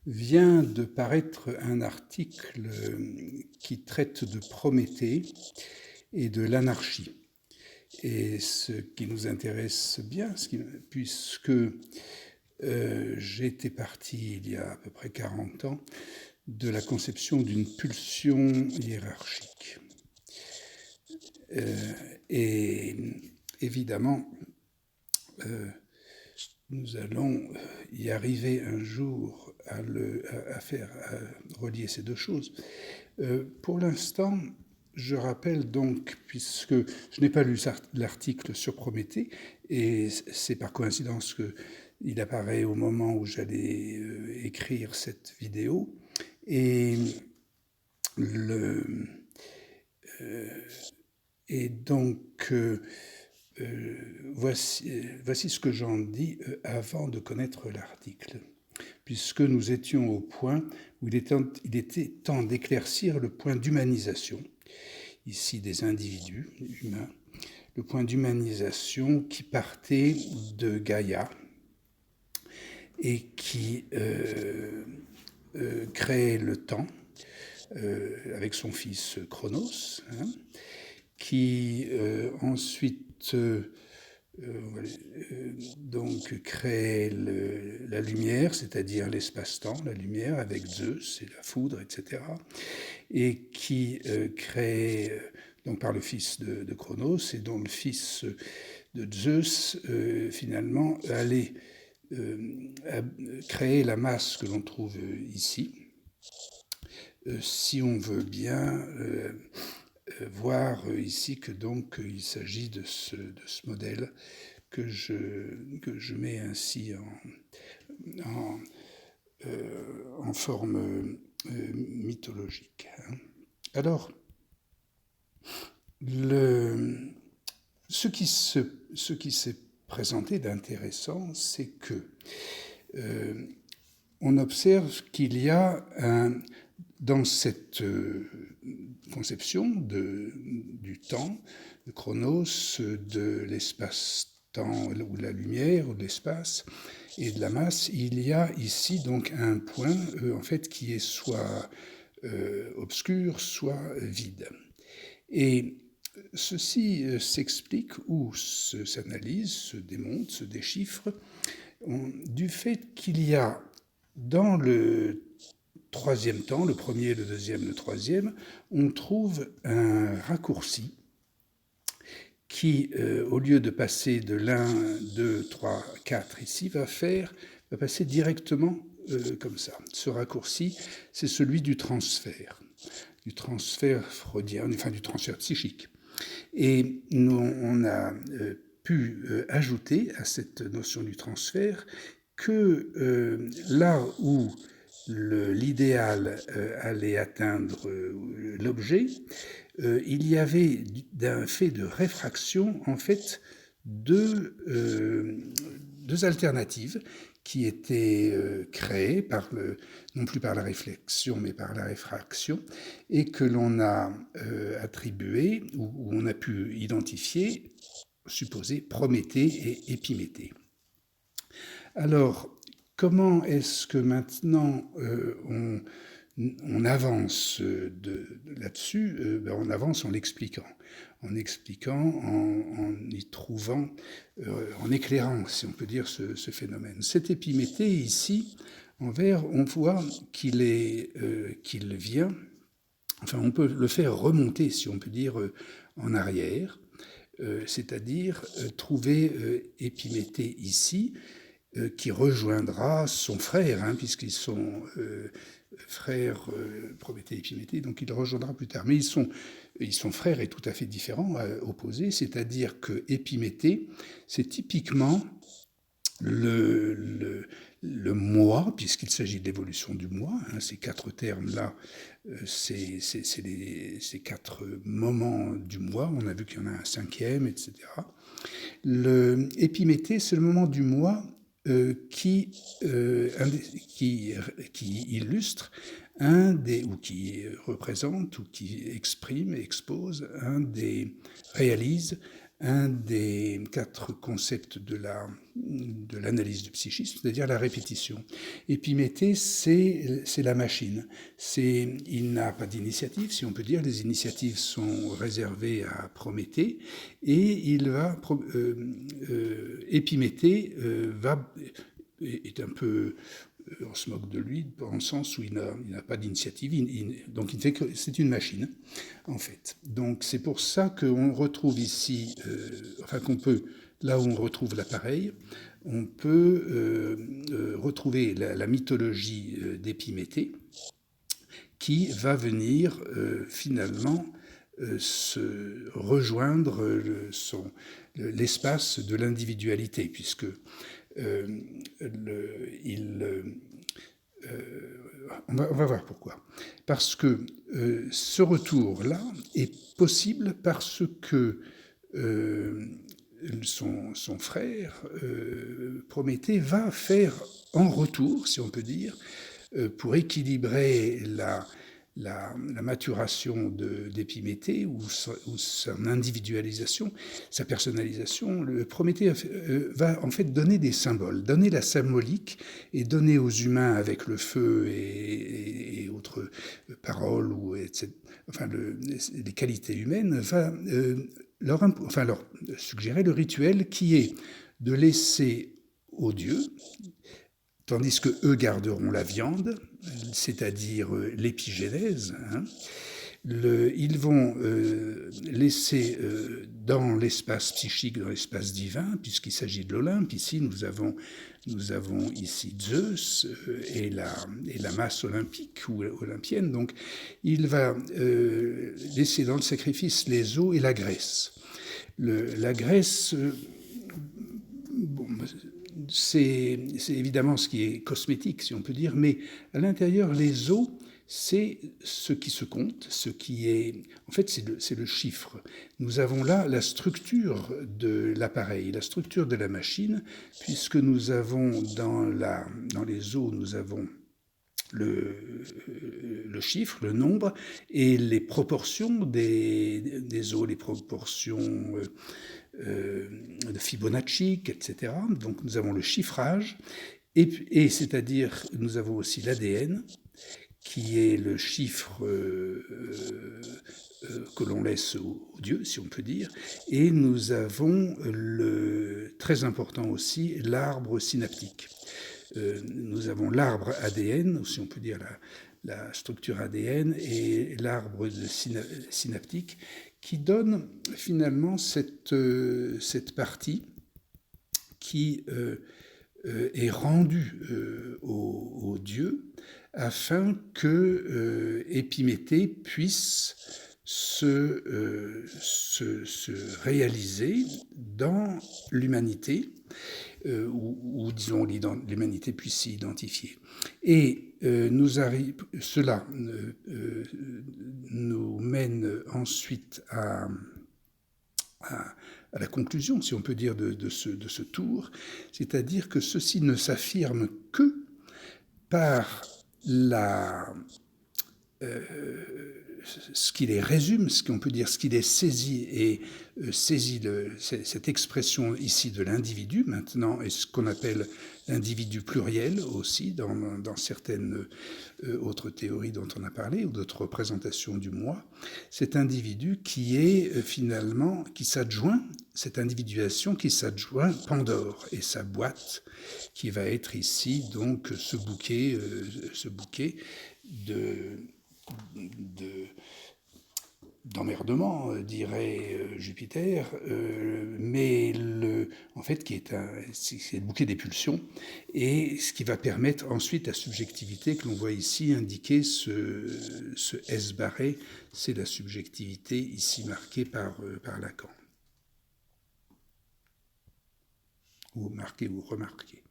vient de paraître un article qui traite de Prométhée et de l'anarchie. Et ce qui nous intéresse bien, puisque j'étais parti il y a à peu près 40 ans de la conception d'une pulsion hiérarchique. Et évidemment, nous allons y arriver un jour à relier ces deux choses. Pour l'instant, je rappelle donc, puisque je n'ai pas lu l'article sur Prométhée, et c'est par coïncidence qu'il apparaît au moment où j'allais écrire cette vidéo, et donc voici ce que j'en dis avant de connaître l'article, puisque nous étions au point où il était temps d'éclaircir le point d'humanisation, ici des individus humains, le point d'humanisation qui partait de Gaïa et qui créait le temps avec son fils Chronos, qui ensuite donc crée la lumière, c'est-à-dire l'espace-temps, la lumière avec Zeus et la foudre, etc., et qui crée, donc par le fils de Chronos, et dont le fils de Zeus, finalement, allait créer la masse que l'on trouve ici, si on veut bien voir ici que donc il s'agit de ce modèle que je mets ainsi en forme mythologique. Alors, ce qui s'est présenté d'intéressant, c'est que on observe qu'il y a dans cette conception du temps, de Chronos, de l'espace-temps, ou de la lumière, ou de l'espace, et de la masse, il y a ici donc un point en fait qui est soit obscur, soit vide. Et ceci s'explique ou s'analyse, se démontre, se déchiffre du fait qu'il y a dans le troisième temps, le premier, le deuxième, le troisième, on trouve un raccourci qui, au lieu de passer de l'1, 2, 3, 4 ici, va passer directement comme ça. Ce raccourci, c'est celui du transfert freudien, enfin du transfert psychique. Et nous, on a pu ajouter à cette notion du transfert que là où l'idéal allait atteindre l'objet, il y avait d'un fait de réfraction, en fait, deux alternatives qui étaient créées non plus par la réflexion, mais par la réfraction, et que l'on a attribué, ou on a pu identifier, supposer Prométhée et Épiméthée. Alors, comment est-ce que maintenant on avance là-dessus? On avance en l'expliquant, en y trouvant, en éclairant, si on peut dire, ce phénomène. Cette Épiméthée, ici, en vert, on voit qu'il vient, enfin on peut le faire remonter, si on peut dire, en arrière, c'est-à-dire trouver Épiméthée ici, qui rejoindra son frère, puisqu'ils sont frères, Prométhée et Épiméthée, donc il le rejoindra plus tard. Mais ils sont frères et tout à fait différents, opposés, c'est-à-dire que Épiméthée, c'est typiquement le moi, puisqu'il s'agit de l'évolution du moi, ces quatre termes-là, c'est ces quatre moments du moi, on a vu qu'il y en a un cinquième, etc. Épiméthée, c'est le moment du moi qui illustre ou qui représente, ou qui exprime et expose, réalise un des 4 concepts de l'analyse du psychisme, c'est-à-dire la répétition. Épiméthée, c'est la machine. Il n'a pas d'initiative, si on peut dire. Les initiatives sont réservées à Prométhée, et Épiméthée est un peu... On se moque de lui dans le sens où il n'a pas d'initiative, donc il fait que c'est une machine, en fait. Donc c'est pour ça qu'on retrouve ici, là où on retrouve l'appareil, on peut retrouver la mythologie d'Épiméthée, qui va venir finalement se rejoindre l'espace de l'individualité, puisque on va voir pourquoi. Parce que ce retour-là est possible parce que son frère, Prométhée, va faire en retour, si on peut dire, pour équilibrer la maturation d'Épiméthée ou son individualisation, sa personnalisation, le Prométhée va en fait donner des symboles, donner la symbolique et donner aux humains avec le feu et autres paroles ou etc. Les qualités humaines va leur suggérer le rituel qui est de laisser aux dieux, tandis que eux garderont la viande, c'est-à-dire l'épigénèse. Ils vont laisser dans l'espace psychique, dans l'espace divin, puisqu'il s'agit de l'Olympe. Ici, nous avons ici Zeus et la masse olympique ou olympienne. Donc, il va laisser dans le sacrifice les os et la graisse. La graisse... c'est évidemment ce qui est cosmétique, si on peut dire, mais à l'intérieur, les os, c'est ce qui se compte, ce qui est... En fait, c'est le chiffre. Nous avons là la structure de l'appareil, la structure de la machine, puisque nous avons dans les os, nous avons le chiffre, le nombre, et les proportions des os, les proportions... de Fibonacci, etc. Donc nous avons le chiffrage, et c'est-à-dire nous avons aussi l'ADN, qui est le chiffre que l'on laisse aux dieux, si on peut dire, et nous avons très important aussi, l'arbre synaptique. Nous avons l'arbre ADN, si on peut dire la structure ADN, et l'arbre synaptique, qui donne finalement cette partie qui est rendue aux dieux afin que Épiméthée puisse se réaliser dans l'humanité, ou disons l'humanité puisse s'y identifier. Et cela nous mène ensuite à la conclusion, si on peut dire, de ce tour, c'est-à-dire que ceci ne s'affirme que par ce qui les résume, ce qu'on peut dire, ce qui les saisit, et saisit cette expression ici de l'individu maintenant, et ce qu'on appelle l'individu pluriel aussi, dans certaines autres théories dont on a parlé, ou d'autres représentations du moi, cet individu qui est finalement, qui s'adjoint, cette individuation qui s'adjoint Pandore et sa boîte, qui va être ici donc ce bouquet d'emmerdement, dirait Jupiter, mais en fait c'est le bouquet des pulsions, et ce qui va permettre ensuite la subjectivité que l'on voit ici indiquer ce S barré, c'est la subjectivité ici marquée par Lacan, ou marquée ou remarquée.